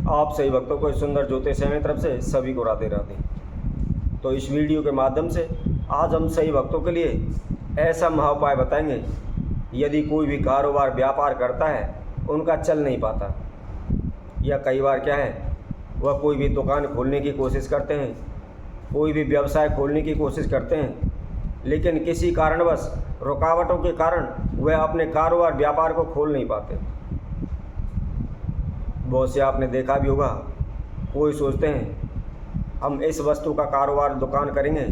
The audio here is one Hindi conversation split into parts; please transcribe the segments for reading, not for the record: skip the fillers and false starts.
आप सही भक्तों को इस सुंदर ज्योतिष चैनल तरफ से सभी को राधे राधे। तो इस वीडियो के माध्यम से आज हम सही भक्तों के लिए ऐसा महाउपाय बताएंगे। यदि कोई भी कारोबार व्यापार करता है उनका चल नहीं पाता, या कई बार क्या है वह कोई भी दुकान खोलने की कोशिश करते हैं, कोई भी व्यवसाय खोलने की कोशिश करते हैं, लेकिन किसी कारणवश रुकावटों के कारण वह अपने कारोबार व्यापार को खोल नहीं पाते। बहुत से आपने देखा भी होगा, कोई सोचते हैं हम इस वस्तु का कारोबार दुकान करेंगे,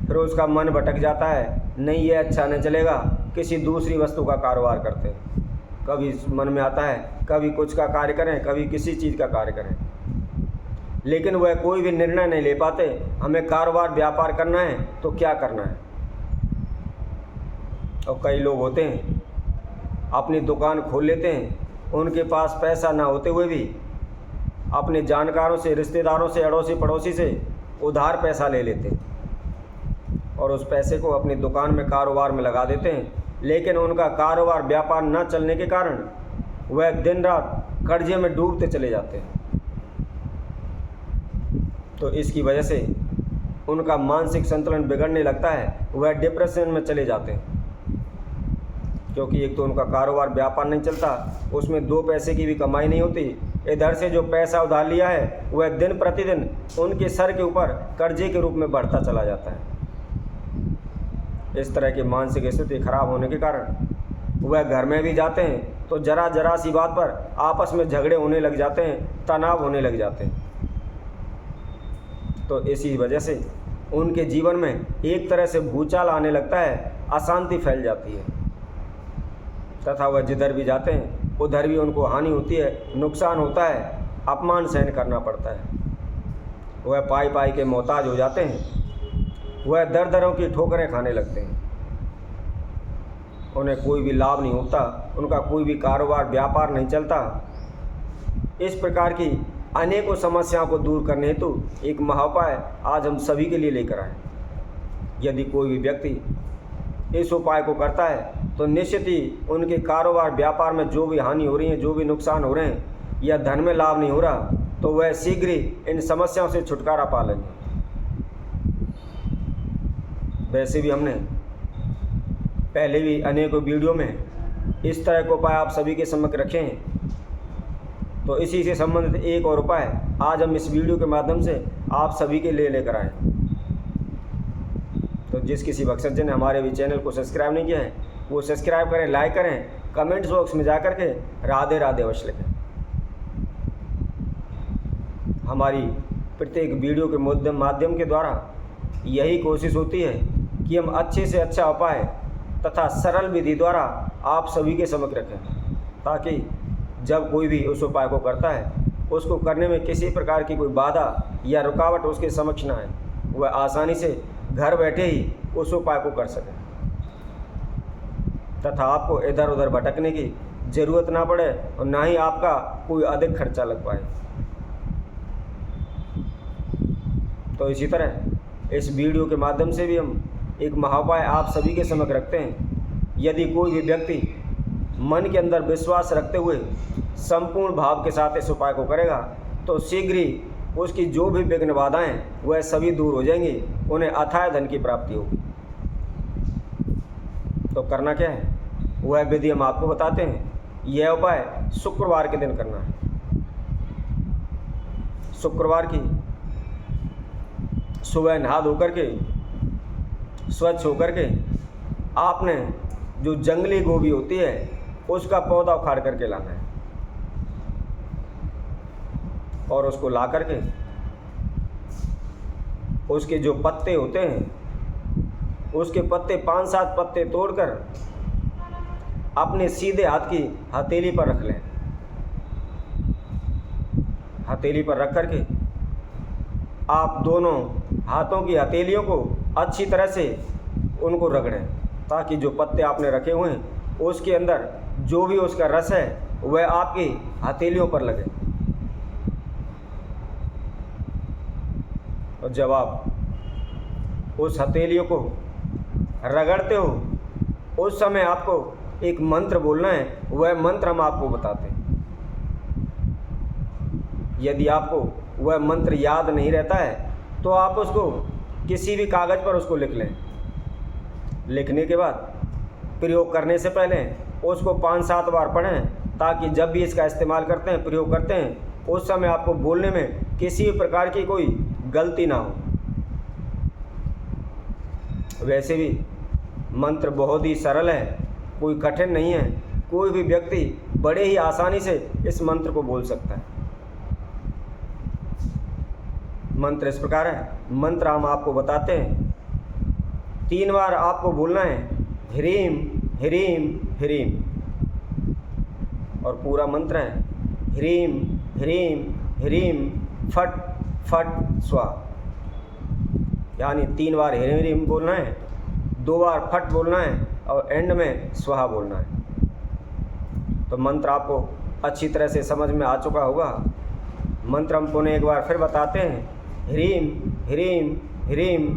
फिर उसका मन भटक जाता है, नहीं ये अच्छा नहीं चलेगा, किसी दूसरी वस्तु का कारोबार करते हैं। कभी मन में आता है कभी कुछ का कार्य करें, कभी किसी चीज़ का कार्य करें, लेकिन वह कोई भी निर्णय नहीं ले पाते। हमें कारोबार व्यापार करना है तो क्या करना है। और कई लोग होते हैं अपनी दुकान खोल लेते हैं, उनके पास पैसा ना होते हुए भी अपने जानकारों से, रिश्तेदारों से, अड़ोसी पड़ोसी से उधार पैसा ले लेते हैं और उस पैसे को अपनी दुकान में कारोबार में लगा देते हैं। लेकिन उनका कारोबार व्यापार न चलने के कारण वह दिन रात कर्जे में डूबते चले जाते हैं। तो इसकी वजह से उनका मानसिक संतुलन बिगड़ने लगता है, वह डिप्रेशन में चले जाते हैं, क्योंकि एक तो उनका कारोबार व्यापार नहीं चलता, उसमें दो पैसे की भी कमाई नहीं होती। इधर से जो पैसा उधार लिया है वह दिन प्रतिदिन उनके सर के ऊपर कर्जे के रूप में बढ़ता चला जाता है। इस तरह की मानसिक स्थिति खराब होने के कारण वह घर में भी जाते हैं तो जरा सी बात पर आपस में झगड़े होने लग जाते हैं, तनाव होने लग जाते हैं। तो इसी वजह से उनके जीवन में एक तरह से भूचाल आने लगता है, अशांति फैल जाती है, तथा वह जिधर भी जाते हैं उधर भी उनको हानि होती है, नुकसान होता है, अपमान सहन करना पड़ता है। वह पाई पाई के मोहताज हो जाते हैं, वह दर दरों की ठोकरें खाने लगते हैं, उन्हें कोई भी लाभ नहीं होता, उनका कोई भी कारोबार व्यापार नहीं चलता। इस प्रकार की अनेकों समस्याओं को दूर करने हेतु एक महाउपाय आज हम सभी के लिए लेकर आए। यदि कोई भी व्यक्ति इस उपाय को करता है तो निश्चित ही उनके कारोबार व्यापार में जो भी हानि हो रही है, जो भी नुकसान हो रहे हैं, या धन में लाभ नहीं हो रहा, तो वह शीघ्र ही इन समस्याओं से छुटकारा पा लेंगे। वैसे भी हमने पहले भी अनेकों वीडियो में इस तरह के उपाय आप सभी के समक्ष रखे हैं। तो इसी से संबंधित एक और उपाय आज हम इस वीडियो के माध्यम से आप सभी के लिए लेकर आए। तो जिस किसी भक्तजन ने हमारे भी चैनल को सब्सक्राइब नहीं किया है वो सब्सक्राइब करें, लाइक करें, कमेंट्स बॉक्स में जाकर के राधे राधे अवश्य लिखें। हमारी प्रत्येक वीडियो के माध्यम के द्वारा यही कोशिश होती है कि हम अच्छे से अच्छा उपाय तथा सरल विधि द्वारा आप सभी के समक्ष रखें, ताकि जब कोई भी उस उपाय को करता है उसको करने में किसी प्रकार की कोई बाधा या रुकावट उसके समक्ष ना आए, वह आसानी से घर बैठे ही उस उपाय को कर सके, तथा आपको इधर उधर भटकने की ज़रूरत ना पड़े और ना ही आपका कोई अधिक खर्चा लग पाए। तो इसी तरह इस वीडियो के माध्यम से भी हम एक महाउपाय आप सभी के समक्ष रखते हैं। यदि कोई भी व्यक्ति मन के अंदर विश्वास रखते हुए संपूर्ण भाव के साथ इस उपाय को करेगा तो शीघ्र ही उसकी जो भी विघ्न बाधाएं वह सभी दूर हो जाएंगी, उन्हें अथाह धन की प्राप्ति होगी। तो करना क्या है वह विधि हम आपको बताते हैं। यह उपाय शुक्रवार के दिन करना है। शुक्रवार की सुबह नहा धोकर के स्वच्छ होकर के आपने जो जंगली गोभी होती है उसका पौधा उखाड़ करके लाना है और उसको ला करके उसके जो पत्ते होते हैं उसके पत्ते 5-7 पत्ते तोड़कर अपने सीधे हाथ की हथेली पर रख लें। हथेली पर रख करके आप दोनों हाथों की हथेलियों को अच्छी तरह से उनको रगड़ें, ताकि जो पत्ते आपने रखे हुए हैं उसके अंदर जो भी उसका रस है वह आपकी हथेलियों पर लगे। और जब आप उस हथेलियों को रगड़ते हो उस समय आपको एक मंत्र बोलना है, वह मंत्र हम आपको बताते हैं। यदि आपको वह मंत्र याद नहीं रहता है तो आप उसको किसी भी कागज़ पर उसको लिख लें। लिखने के बाद प्रयोग करने से पहले उसको 5-7 बार पढ़ें, ताकि जब भी इसका इस्तेमाल करते हैं, प्रयोग करते हैं, उस समय आपको बोलने में किसी भी प्रकार की कोई गलती ना हो। वैसे भी मंत्र बहुत ही सरल है, कोई कठिन नहीं है। कोई भी व्यक्ति बड़े ही आसानी से इस मंत्र को बोल सकता है। मंत्र इस प्रकार है। मंत्र हम आपको बताते हैं, 3 बार आपको बोलना है, ह्रीम ह्रीम ह्रीम। और पूरा मंत्र है, ह्रीम ह्रीम ह्रीम फट फट स्वाहा। यानी 3 बार ह्रीम ह्रीम बोलना है, 2 बार फट बोलना है और एंड में स्वाहा बोलना है। तो मंत्र आपको अच्छी तरह से समझ में आ चुका होगा। मंत्र हम पुनः एक बार फिर बताते हैं, ह्रीम ह्रीम ह्रीम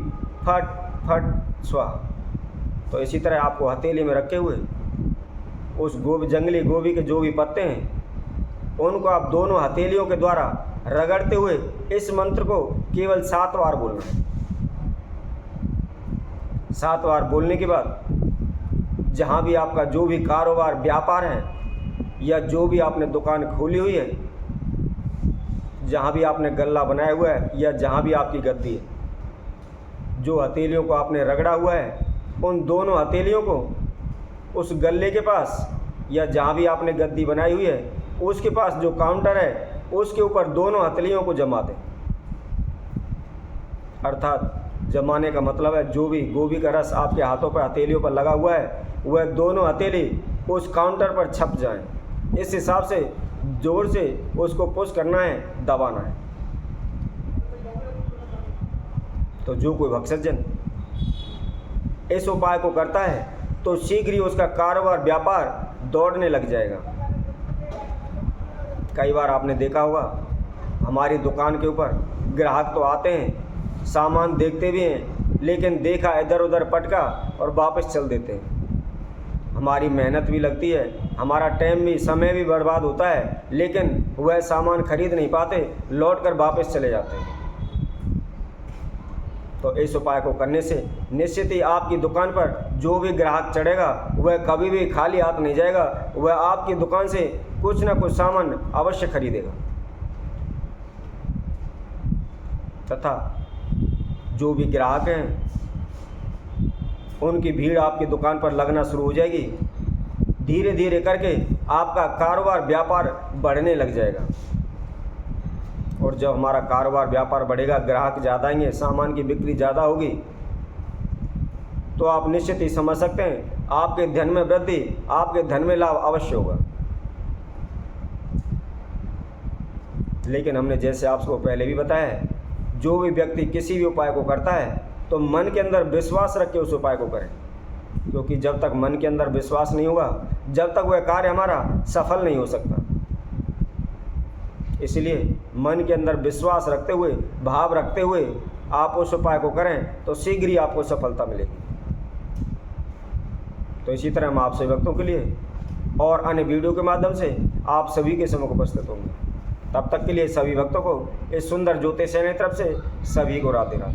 फट फट स्वाहा। तो इसी तरह आपको हथेली में रखे हुए उस जंगली गोभी के जो भी पत्ते हैं, उनको आप दोनों हथेलियों के द्वारा रगड़ते हुए इस मंत्र को केवल 7 बार बोलना है। 7 बार बोलने के बाद जहाँ भी आपका जो भी कारोबार व्यापार है, या जो भी आपने दुकान खोली हुई है, जहाँ भी आपने गल्ला बनाया हुआ है, या जहाँ भी आपकी गद्दी है, जो हथेलियों को आपने रगड़ा हुआ है, उन दोनों हथेलियों को उस गल्ले के पास या जहाँ भी आपने गद्दी बनाई हुई है उसके पास जो काउंटर है उसके ऊपर दोनों हथेलियों को जमा दें। अर्थात जमाने का मतलब है जो भी गोभी का रस आपके हाथों पर हथेलियों पर लगा हुआ है वह दोनों हथेली उस काउंटर पर छप जाएं। इस हिसाब से जोर से उसको पुश करना है, दबाना है। तो जो कोई भक्तजन इस उपाय को करता है तो शीघ्र ही उसका कारोबार व्यापार दौड़ने लग जाएगा। कई बार आपने देखा होगा, हमारी दुकान के ऊपर ग्राहक तो आते हैं, सामान देखते भी हैं, लेकिन देखा इधर उधर पटका और वापस चल देते हैं। हमारी मेहनत भी लगती है, हमारा टाइम भी, समय भी बर्बाद होता है, लेकिन वह सामान खरीद नहीं पाते, लौट कर वापस चले जाते हैं। तो इस उपाय को करने से निश्चित ही आपकी दुकान पर जो भी ग्राहक चढ़ेगा वह कभी भी खाली हाथ नहीं जाएगा, वह आपकी दुकान से कुछ ना कुछ सामान अवश्य खरीदेगा। तथा जो भी ग्राहक हैं उनकी भीड़ आपकी दुकान पर लगना शुरू हो जाएगी। धीरे धीरे करके आपका कारोबार व्यापार बढ़ने लग जाएगा। और जब हमारा कारोबार व्यापार बढ़ेगा, ग्राहक ज़्यादा आएंगे, सामान की बिक्री ज़्यादा होगी, तो आप निश्चित ही समझ सकते हैं आपके धन में वृद्धि, आपके धन में लाभ अवश्य होगा। लेकिन हमने जैसे आपको पहले भी बताया है, जो भी व्यक्ति किसी भी उपाय को करता है तो मन के अंदर विश्वास रख के उस उपाय को करें, क्योंकि जब तक मन के अंदर विश्वास नहीं होगा, जब तक वह कार्य हमारा सफल नहीं हो सकता। इसलिए मन के अंदर विश्वास रखते हुए, भाव रखते हुए आप उस उपाय को करें तो शीघ्र ही आपको सफलता मिलेगी। तो इसी तरह हम आप सभी भक्तों के लिए और अन्य वीडियो के माध्यम से आप सभी के सम्मुख उपस्थित होंगे। तब तक के लिए सभी भक्तों को इस सुंदर ज्योतिष चैनल की तरफ से सभी को राधे राधे।